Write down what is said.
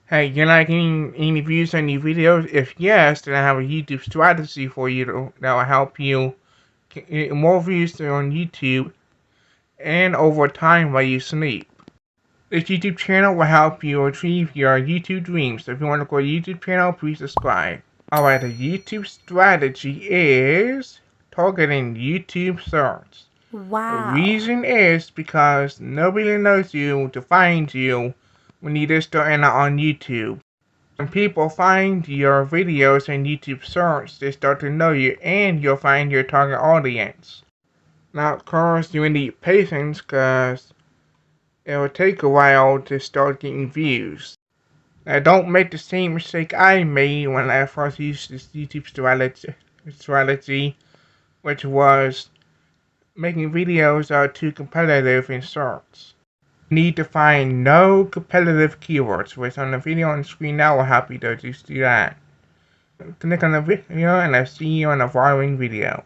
Hey, you're not getting any views on your videos? If yes, then I have a YouTube strategy for you that will help you get more views on YouTube and over time while you sleep. This YouTube channel will help you achieve your YouTube dreams. So if you want to go to YouTube channel, please subscribe. Alright, the YouTube strategy is targeting YouTube search. The Wow. reason is because nobody knows you to find you when you just start on YouTube. When people find your videos in YouTube search, they start to know you and you'll find your target audience. Now, of course, you need patience because it will take a while to start getting views. Now, don't make the same mistake I made when I first used this YouTube strategy, which was making videos that are too competitive in search. You need to find no competitive keywords, which on the video on the screen now will help you to just do that. Click on the video and I'll see you on the following video.